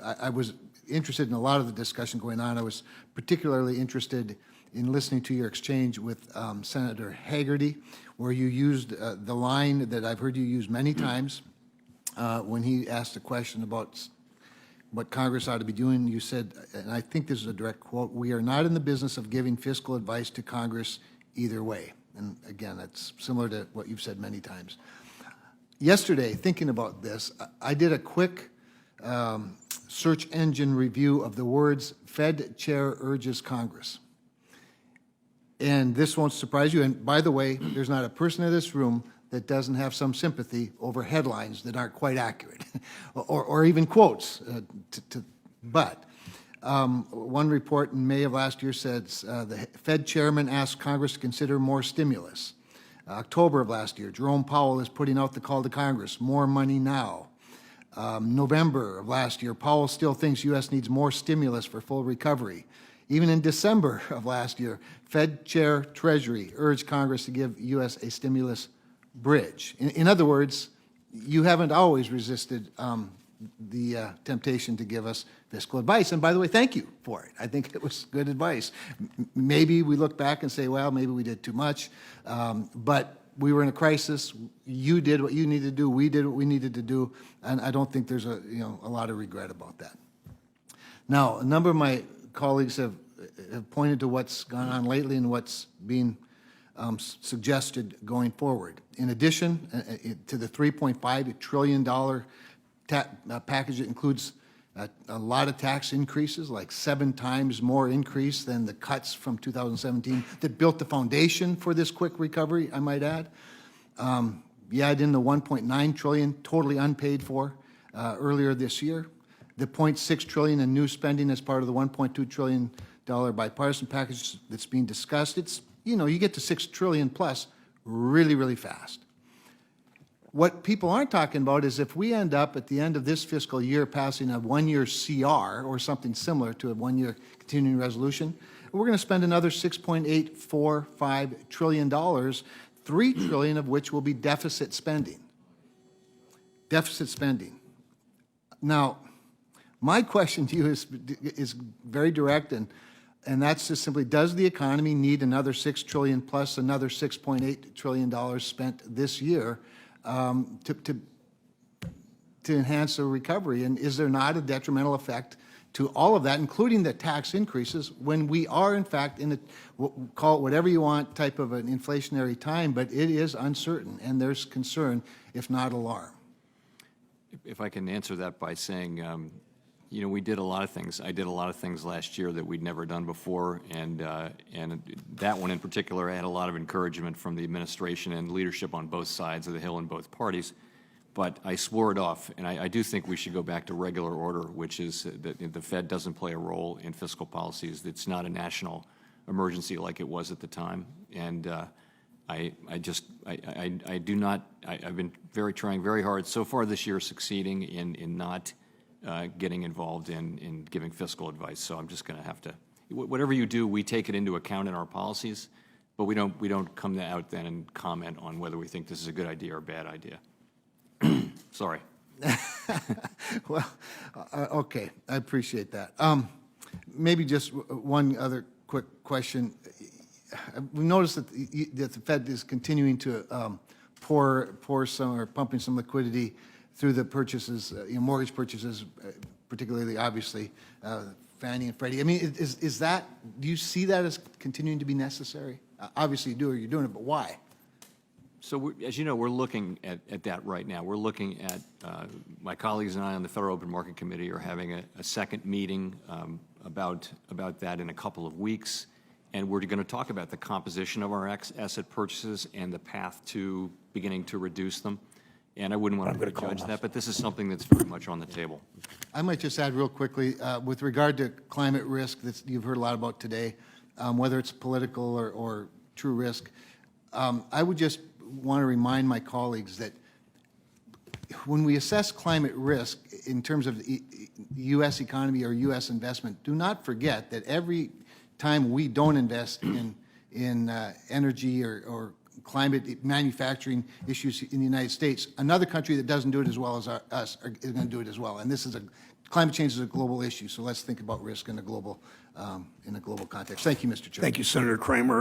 I was interested in a lot of the discussion going on. I was particularly interested in listening to your exchange with Senator Haggerty, where you used the line that I've heard you use many times when he asked a question about what Congress ought to be doing. You said, and I think this is a direct quote, "We are not in the business of giving fiscal advice to Congress either way." And again, that's similar to what you've said many times. Yesterday, thinking about this, I did a quick search engine review of the words "Fed Chair urges Congress." And this won't surprise you. And by the way, there's not a person in this room that doesn't have some sympathy over headlines that aren't quite accurate, or even quotes. But one report in May of last year says the Fed chairman asked Congress to consider more stimulus. October of last year, Jerome Powell is putting out the call to Congress, more money now. November of last year, Powell still thinks U.S. needs more stimulus for full recovery. Even in December of last year, Fed Chair Treasury urged Congress to give U.S. a stimulus bridge. In other words, you haven't always resisted the temptation to give us fiscal advice. And by the way, thank you for it. I think it was good advice. Maybe we look back and say, well, maybe we did too much. But we were in a crisis. You did what you needed to do. We did what we needed to do. And I don't think there's a lot of regret about that. Now, a number of my colleagues have pointed to what's gone on lately and what's being suggested going forward. In addition to the $3.5 trillion package, it includes a lot of tax increases, like 7 times more increase than the cuts from 2017 that built the foundation for this quick recovery, I might add. You add in the $1.9 trillion totally unpaid for earlier this year, the $0.6 trillion in new spending as part of the $1.2 trillion bipartisan package that's being discussed. It's, you get to $6 trillion plus really, really fast. What people aren't talking about is if we end up at the end of this fiscal year passing a one-year CR or something similar to a one-year continuing resolution, we're going to spend another $6.845 trillion, $3 trillion of which will be deficit spending. Deficit spending. Now, my question to you is very direct, and that's just simply, does the economy need another $6 trillion plus another $6.8 trillion spent this year to enhance the recovery? And is there not a detrimental effect to all of that, including the tax increases, when we are, in fact, in a, call it whatever you want, type of an inflationary time, but it is uncertain, and there's concern, if not alarm? If I can answer that by saying, we did a lot of things. I did a lot of things last year that we'd never done before, and that one in particular, I had a lot of encouragement from the administration and leadership on both sides of the Hill in both parties. But I swore it off, and I do think we should go back to regular order, which is that the Fed doesn't play a role in fiscal policies. It's not a national emergency like it was at the time, and I've been trying very hard so far this year, succeeding in not getting involved in giving fiscal advice. So I'm just going to have to, whatever you do, we take it into account in our policies, but we don't come out then and comment on whether we think this is a good idea or a bad idea. Sorry. Well, okay, I appreciate that. Maybe just one other quick question. We noticed that the Fed is continuing to pour some, or pumping some liquidity through the purchases, mortgage purchases, particularly, obviously, Fannie and Freddie. I mean, is that, do you see that as continuing to be necessary? Obviously you do, or you're doing it, but why? So, as you know, we're looking at that right now. We're looking at, my colleagues and I on the Federal Open Market Committee are having a second meeting about that in a couple of weeks. And we're going to talk about the composition of our asset purchases and the path to beginning to reduce them. And I wouldn't want to judge that, but this is something that's very much on the table. I might just add real quickly, with regard to climate risk that you've heard a lot about today, whether it's political or true risk, I would just want to remind my colleagues that when we assess climate risk in terms of the U.S. economy or U.S. investment, do not forget that every time we don't invest in energy or climate manufacturing issues in the United States, another country that doesn't do it as well as us is going to do it as well. And this is a climate change is a global issue, so let's think about risk in a global context. Thank you, Mr. Chairman. Thank you, Senator Kramer.